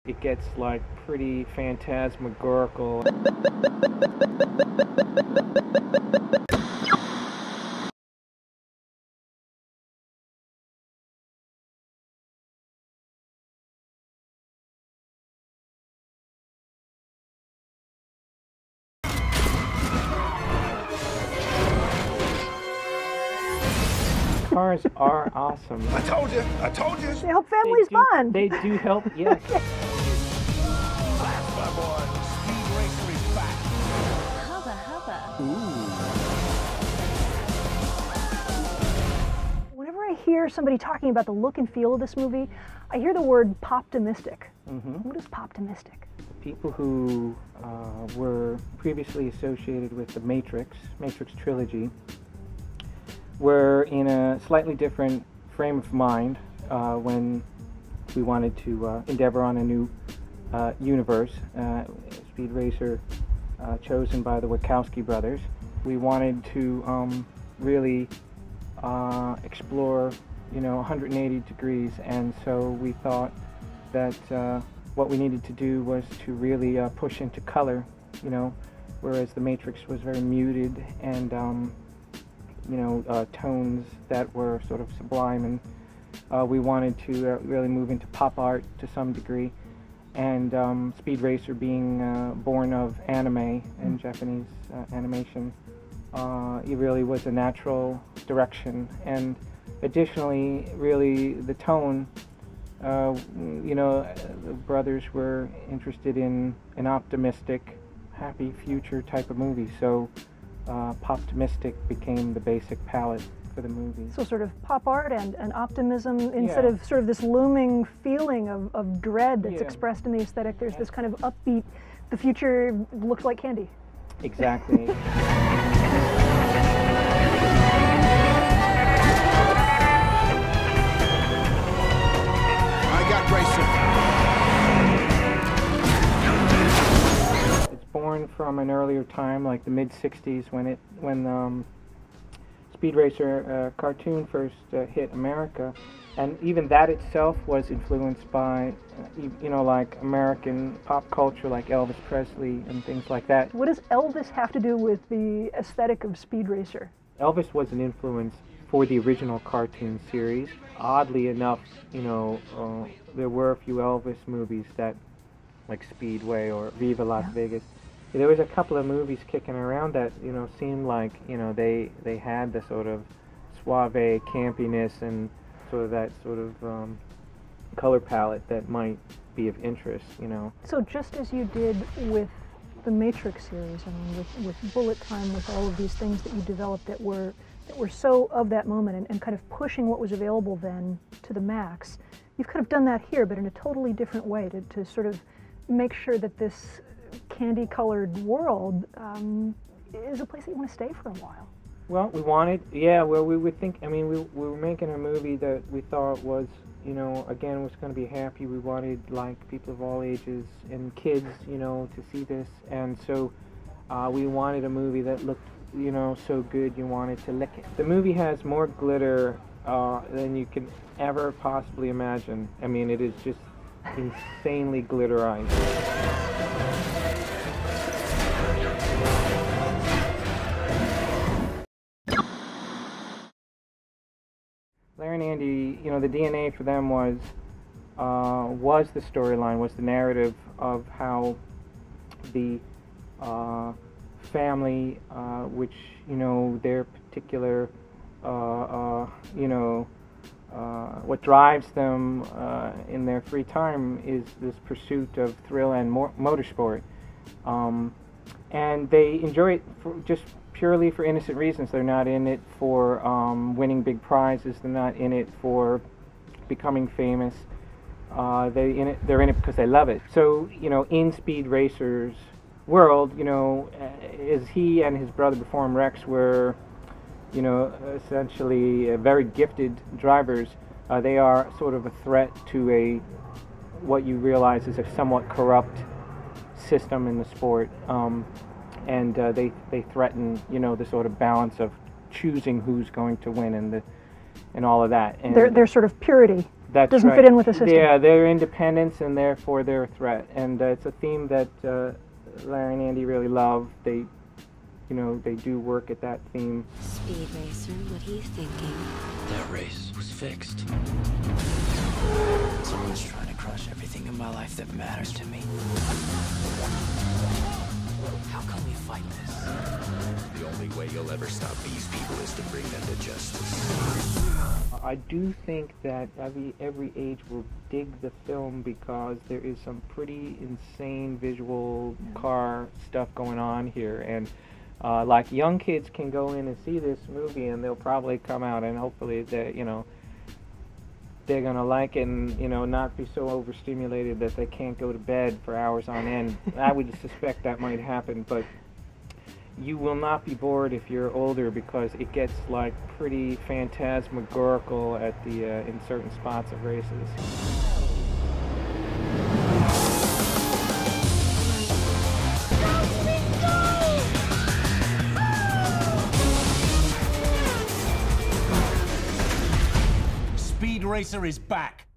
It gets like pretty phantasmagorical. Cars are awesome. I told you. They help families bond. They do help, yes. That's my boy. Speed Racer is back. Hubba hubba. Whenever I hear somebody talking about the look and feel of this movie, I hear the word poptimistic. What is poptimistic? People who were previously associated with the Matrix trilogy, were in a slightly different frame of mind when we wanted to endeavor on a new universe, Speed Racer, chosen by the Wachowski brothers. We wanted to really explore, 180 degrees, and so we thought that what we needed to do was to really push into color, whereas the Matrix was very muted and tones that were sort of sublime, and we wanted to really move into pop art to some degree. And Speed Racer being born of anime and Japanese animation, it really was a natural direction. And additionally, really the tone, the brothers were interested in an optimistic, happy future type of movie. So poptimistic became the basic palette for the movie. So sort of pop art and optimism instead of sort of this looming feeling of dread that's expressed in the aesthetic. There's this kind of upbeat, the future looks like candy. Exactly. I got Racer. Born from an earlier time, like the mid-60s, when Speed Racer cartoon first hit America, and even that itself was influenced by, like American pop culture, like Elvis Presley and things like that. What does Elvis have to do with the aesthetic of Speed Racer? Elvis was an influence for the original cartoon series. Oddly enough, there were a few Elvis movies that, like Speedway or Viva Las Vegas. There was a couple of movies kicking around that, seemed like, they had the sort of suave campiness and sort of that sort of color palette that might be of interest, So just as you did with the Matrix series, with Bullet Time, with all of these things that you developed that were so of that moment and kind of pushing what was available then to the max, you've kind of done that here, but in a totally different way to sort of make sure that this candy-colored world is a place that you want to stay for a while. Well, we wanted, we would think, we were making a movie that we thought was, again, was going to be happy. We wanted, like, people of all ages and kids, to see this, and so we wanted a movie that looked, so good you wanted to lick it. The movie has more glitter than you can ever possibly imagine. It is just insanely glitterized. Larry and Andy, the DNA for them was the storyline, was the narrative of how the family, which, their particular, what drives them in their free time is this pursuit of thrill and motorsport. And they enjoy it just purely for innocent reasons. They're not in it for winning big prizes. They're not in it for becoming famous. They're in it because they love it. So, in Speed Racer's world, as he and his brother Perform Rex were, essentially very gifted drivers, they are sort of a threat to what you realize is a somewhat corrupt system in the sport. And they threaten, the sort of balance of choosing who's going to win and all of that. And their sort of purity That's doesn't right. fit in with the system. Yeah, they're independence and therefore they're a threat. And it's a theme that Larry and Andy really love. They, you know, they do work at that theme. Speed racer, what are you thinking? That race was fixed. Someone's trying to crush everything in my life that matters to me. How can we fight this? The only way you'll ever stop these people is to bring them to justice. I do think that every age will dig the film because there is some pretty insane visual car stuff going on here, and like young kids can go in and see this movie and they'll probably come out and hopefully they, you know, they're gonna like it and, you know, not be so overstimulated that they can't go to bed for hours on end. I would suspect that might happen, but you will not be bored if you're older because it gets like pretty phantasmagorical at the in certain spots of races. Speed Racer is back.